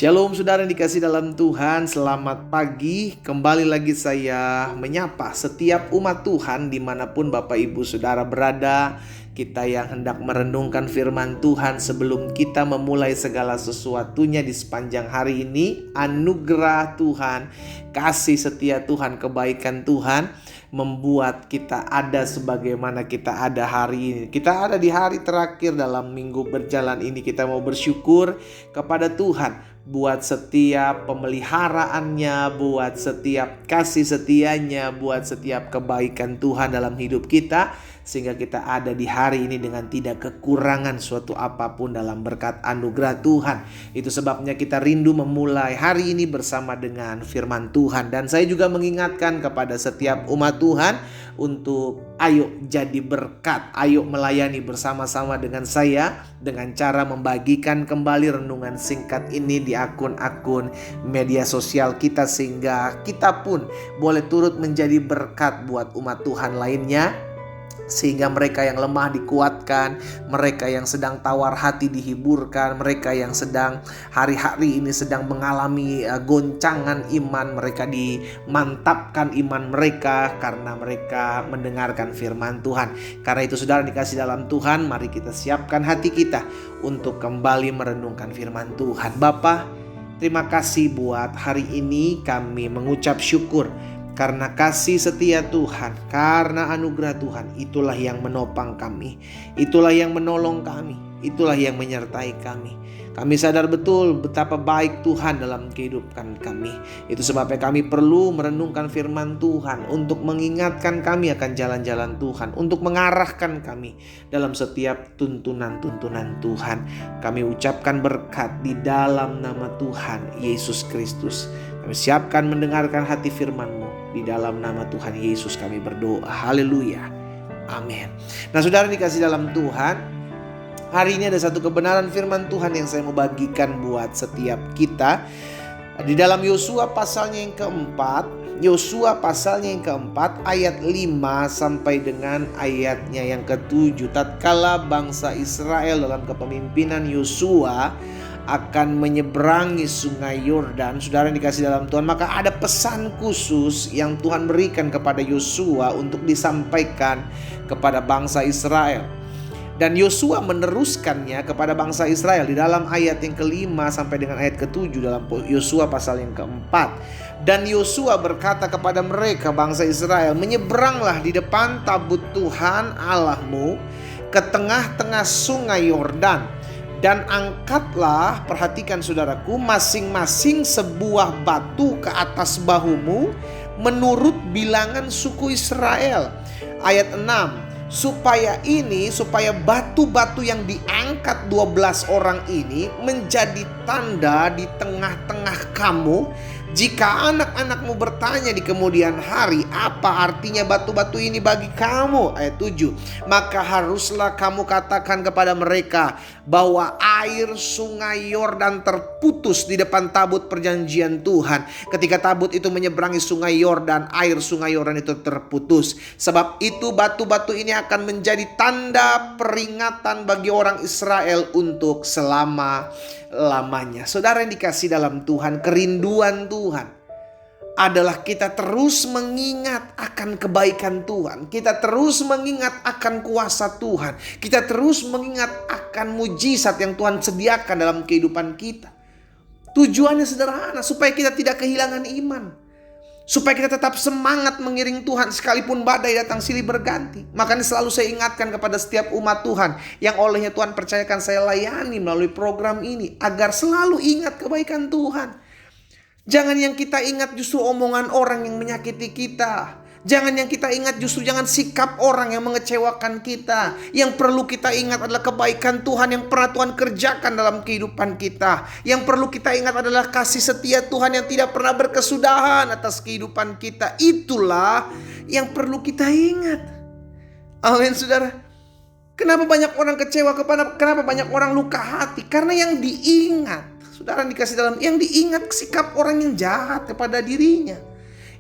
Shalom saudara yang dikasih dalam Tuhan, selamat pagi. Kembali lagi saya menyapa setiap umat Tuhan dimanapun Bapak Ibu Saudara berada. Kita yang hendak merenungkan firman Tuhan sebelum kita memulai segala sesuatunya di sepanjang hari ini. Anugerah Tuhan, kasih setia Tuhan, kebaikan Tuhan membuat kita ada sebagaimana kita ada hari ini. Kita ada di hari terakhir dalam minggu berjalan ini. Kita mau bersyukur kepada Tuhan buat setiap pemeliharaannya, buat setiap kasih setianya, buat setiap kebaikan Tuhan dalam hidup kita, sehingga kita ada di hari ini dengan tidak kekurangan suatu apapun dalam berkat anugerah Tuhan. Itu sebabnya kita rindu memulai hari ini bersama dengan firman Tuhan. Dan saya juga mengingatkan kepada setiap umat Tuhan untuk ayo jadi berkat, ayo melayani bersama-sama dengan saya dengan cara membagikan kembali renungan singkat ini di akun-akun media sosial kita, sehingga kita pun boleh turut menjadi berkat buat umat Tuhan lainnya, sehingga mereka yang lemah dikuatkan, mereka yang sedang tawar hati dihiburkan, mereka yang sedang hari-hari ini sedang mengalami goncangan iman, mereka dimantapkan iman mereka karena mereka mendengarkan firman Tuhan. Karena itu saudara dikasih dalam Tuhan, mari kita siapkan hati kita untuk kembali merenungkan firman Tuhan. Bapa, terima kasih buat hari ini, kami mengucap syukur karena kasih setia Tuhan, karena anugerah Tuhan, itulah yang menopang kami, itulah yang menolong kami, itulah yang menyertai kami. Kami sadar betul betapa baik Tuhan dalam kehidupan kami. Itu sebabnya kami perlu merenungkan firman Tuhan untuk mengingatkan kami akan jalan-jalan Tuhan, untuk mengarahkan kami dalam setiap tuntunan-tuntunan Tuhan. Kami ucapkan berkat di dalam nama Tuhan Yesus Kristus. Kami siapkan mendengarkan hati firman-Mu. Di dalam nama Tuhan Yesus kami berdoa. Haleluya. Amin. Nah saudara dikasih dalam Tuhan, hari ini ada satu kebenaran firman Tuhan yang saya mau bagikan buat setiap kita. Di dalam Yosua pasalnya yang keempat, ayat 5 sampai dengan ayatnya yang ke-7. Tatkala bangsa Israel dalam kepemimpinan Yosua akan menyeberangi sungai Yordan, saudara yang dikasih dalam Tuhan, maka ada pesan khusus yang Tuhan berikan kepada Yosua untuk disampaikan kepada bangsa Israel. Dan Yosua meneruskannya kepada bangsa Israel di dalam ayat yang ke-5 sampai dengan ayat ke-7 dalam Yosua pasal yang keempat. Dan Yosua berkata kepada mereka, bangsa Israel, menyeberanglah di depan tabut Tuhan Allahmu ke tengah-tengah sungai Yordan. Dan angkatlah, perhatikan saudaraku, masing-masing sebuah batu ke atas bahumu menurut bilangan suku Israel. Ayat 6, supaya batu-batu yang diangkat 12 orang ini menjadi tanda di tengah-tengah kamu. Jika anak-anakmu bertanya di kemudian hari, apa artinya batu-batu ini bagi kamu? Ayat 7, maka haruslah kamu katakan kepada mereka bahwa air sungai Yordan terputus di depan tabut perjanjian Tuhan. Ketika tabut itu menyeberangi sungai Yordan, air sungai Yordan itu terputus. Sebab itu batu-batu ini akan menjadi tanda peringatan bagi orang Israel untuk selama-lamanya. Saudara yang dikasih dalam Tuhan, kerinduan Tuhan adalah kita terus mengingat akan kebaikan Tuhan. Kita terus mengingat akan kuasa Tuhan. Kita terus mengingat akan mujizat yang Tuhan sediakan dalam kehidupan kita. Tujuannya sederhana, supaya kita tidak kehilangan iman, supaya kita tetap semangat mengiring Tuhan sekalipun badai datang silih berganti. Makanya selalu saya ingatkan kepada setiap umat Tuhan yang olehnya Tuhan percayakan saya layani melalui program ini, agar selalu ingat kebaikan Tuhan. Jangan yang kita ingat justru omongan orang yang menyakiti kita. Jangan yang kita ingat justru jangan sikap orang yang mengecewakan kita. Yang perlu kita ingat adalah kebaikan Tuhan yang pernah Tuhan kerjakan dalam kehidupan kita. Yang perlu kita ingat adalah kasih setia Tuhan yang tidak pernah berkesudahan atas kehidupan kita. Itulah yang perlu kita ingat. Amin saudara. Kenapa banyak orang kecewa? Kenapa banyak orang luka hati? Karena yang diingat, saudara dikasih dalam, yang diingat sikap orang yang jahat kepada dirinya.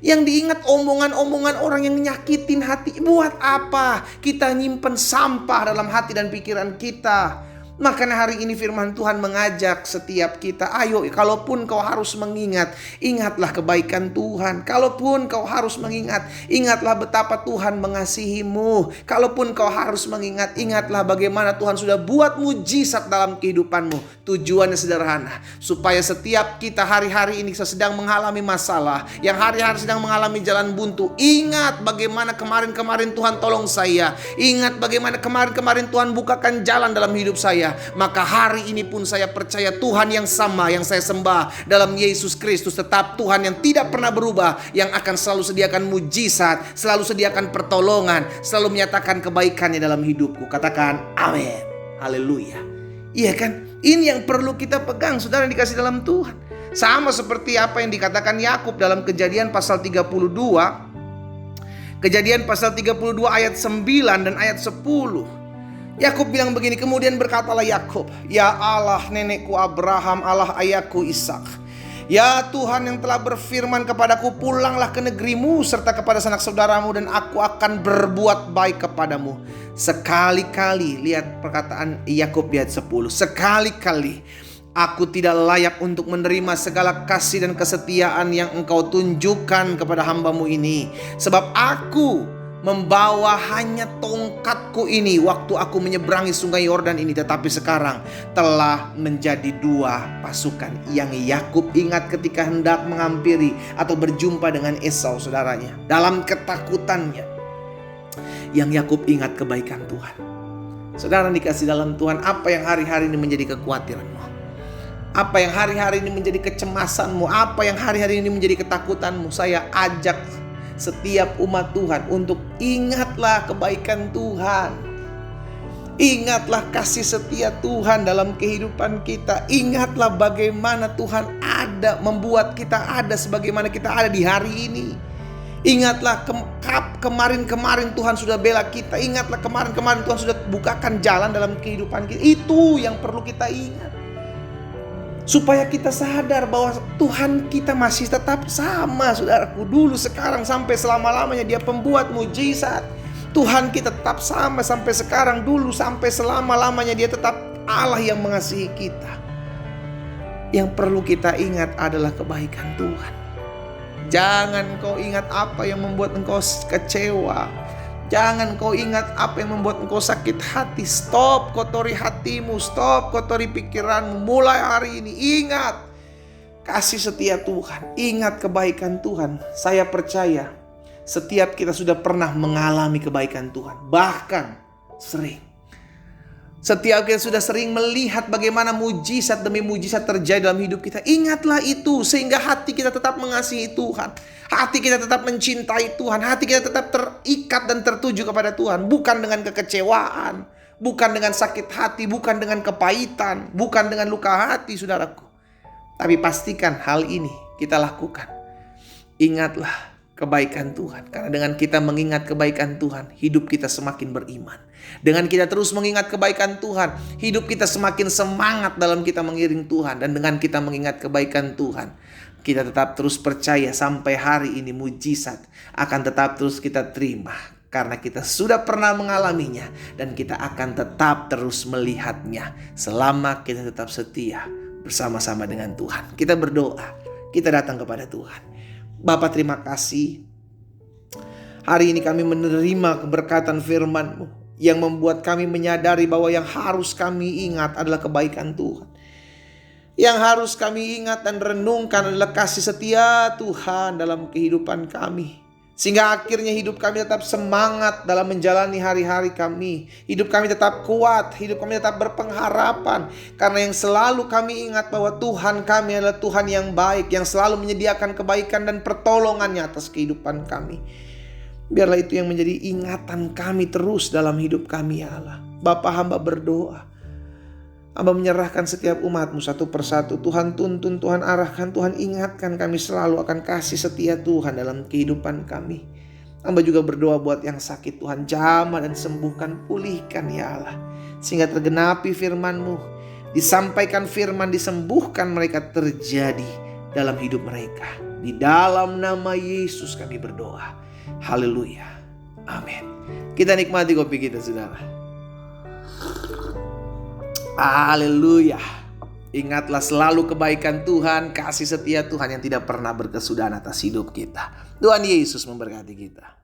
Yang diingat omongan-omongan orang yang nyakitin hati. Buat apa kita nyimpen sampah dalam hati dan pikiran kita? Makanya hari ini firman Tuhan mengajak setiap kita, ayo kalaupun kau harus mengingat, ingatlah kebaikan Tuhan. Kalaupun kau harus mengingat, ingatlah betapa Tuhan mengasihimu. Kalaupun kau harus mengingat, ingatlah bagaimana Tuhan sudah buat mujizat dalam kehidupanmu. Tujuannya sederhana, supaya setiap kita hari-hari ini sedang mengalami masalah, yang hari-hari sedang mengalami jalan buntu, ingat bagaimana kemarin-kemarin Tuhan tolong saya. Ingat bagaimana kemarin-kemarin Tuhan bukakan jalan dalam hidup saya. Maka hari ini pun saya percaya Tuhan yang sama yang saya sembah dalam Yesus Kristus tetap Tuhan yang tidak pernah berubah, yang akan selalu sediakan mujizat, selalu sediakan pertolongan, selalu menyatakan kebaikannya dalam hidupku. Katakan amin. Haleluya. Iya kan? Ini yang perlu kita pegang, saudara yang dikasih dalam Tuhan. Sama seperti apa yang dikatakan Yakub dalam Kejadian pasal 32. Kejadian pasal 32 ayat 9 dan ayat 10. Yakub bilang begini, kemudian berkatalah Yakub, ya Allah nenekku Abraham, Allah ayahku Ishak, ya Tuhan yang telah berfirman kepadaku, pulanglah ke negerimu serta kepada sanak saudaramu, dan aku akan berbuat baik kepadamu. Sekali-kali, lihat perkataan Yakub di ayat 10, sekali-kali aku tidak layak untuk menerima segala kasih dan kesetiaan yang engkau tunjukkan kepada hambamu ini, sebab aku membawa hanya tongkatku ini waktu aku menyeberangi sungai Yordan ini, tetapi sekarang telah menjadi 2 pasukan. Yang Yakub ingat ketika hendak menghampiri atau berjumpa dengan Esau saudaranya dalam ketakutannya, yang Yakub ingat kebaikan Tuhan. Saudara dikasih dalam Tuhan, apa yang hari-hari ini menjadi kekhawatiranmu? Apa yang hari-hari ini menjadi kecemasanmu? Apa yang hari-hari ini menjadi ketakutanmu? Saya ajak setiap umat Tuhan untuk ingatlah kebaikan Tuhan. Ingatlah kasih setia Tuhan dalam kehidupan kita. Ingatlah bagaimana Tuhan ada, membuat kita ada sebagaimana kita ada di hari ini. Ingatlah kemarin-kemarin Tuhan sudah bela kita. Ingatlah kemarin-kemarin Tuhan sudah bukakan jalan dalam kehidupan kita. Itu yang perlu kita ingat, supaya kita sadar bahwa Tuhan kita masih tetap sama, saudaraku. Dulu, sekarang, sampai selama-lamanya Dia pembuat mujizat. Tuhan kita tetap sama sampai sekarang, dulu, sampai selama-lamanya Dia tetap Allah yang mengasihi kita. Yang perlu kita ingat adalah kebaikan Tuhan. Jangan kau ingat apa yang membuat engkau kecewa. Jangan kau ingat apa yang membuat engkau sakit hati. Stop kotori hatimu, stop kotori pikiranmu. Mulai hari ini ingat kasih setia Tuhan, ingat kebaikan Tuhan. Saya percaya setiap kita sudah pernah mengalami kebaikan Tuhan, bahkan sering. Setiap kita sudah sering melihat bagaimana mujizat demi mujizat terjadi dalam hidup kita. Ingatlah itu, sehingga hati kita tetap mengasihi Tuhan. Hati kita tetap mencintai Tuhan. Hati kita tetap terikat dan tertuju kepada Tuhan. Bukan dengan kekecewaan, bukan dengan sakit hati, bukan dengan kepahitan, bukan dengan luka hati, saudaraku. Tapi pastikan hal ini kita lakukan. Ingatlah kebaikan Tuhan. Karena dengan kita mengingat kebaikan Tuhan, hidup kita semakin beriman. Dengan kita terus mengingat kebaikan Tuhan, hidup kita semakin semangat dalam kita mengiring Tuhan. Dan dengan kita mengingat kebaikan Tuhan, kita tetap terus percaya sampai hari ini mujizat akan tetap terus kita terima. Karena kita sudah pernah mengalaminya, dan kita akan tetap terus melihatnya selama kita tetap setia bersama-sama dengan Tuhan. Kita berdoa, kita datang kepada Tuhan. Bapa, terima kasih. Hari ini kami menerima keberkatan firman-Mu yang membuat kami menyadari bahwa yang harus kami ingat adalah kebaikan Tuhan. Yang harus kami ingat dan renungkan adalah kasih setia Tuhan dalam kehidupan kami. Sehingga akhirnya hidup kami tetap semangat dalam menjalani hari-hari kami. Hidup kami tetap kuat, hidup kami tetap berpengharapan. Karena yang selalu kami ingat bahwa Tuhan kami adalah Tuhan yang baik, yang selalu menyediakan kebaikan dan pertolongannya atas kehidupan kami. Biarlah itu yang menjadi ingatan kami terus dalam hidup kami, ya Allah. Bapa, hamba berdoa, hamba menyerahkan setiap umat-Mu satu persatu. Tuhan tuntun, Tuhan arahkan, Tuhan ingatkan kami selalu akan kasih setia Tuhan dalam kehidupan kami. Hamba juga berdoa buat yang sakit, Tuhan jamah dan sembuhkan, pulihkan, ya Allah. Sehingga tergenapi firman-Mu, disampaikan firman, disembuhkan mereka terjadi dalam hidup mereka. Di dalam nama Yesus kami berdoa. Haleluya. Amin. Kita nikmati kopi kita, saudara. Haleluya. Ingatlah selalu kebaikan Tuhan, kasih setia Tuhan yang tidak pernah berkesudahan atas hidup kita. Tuhan Yesus memberkati kita.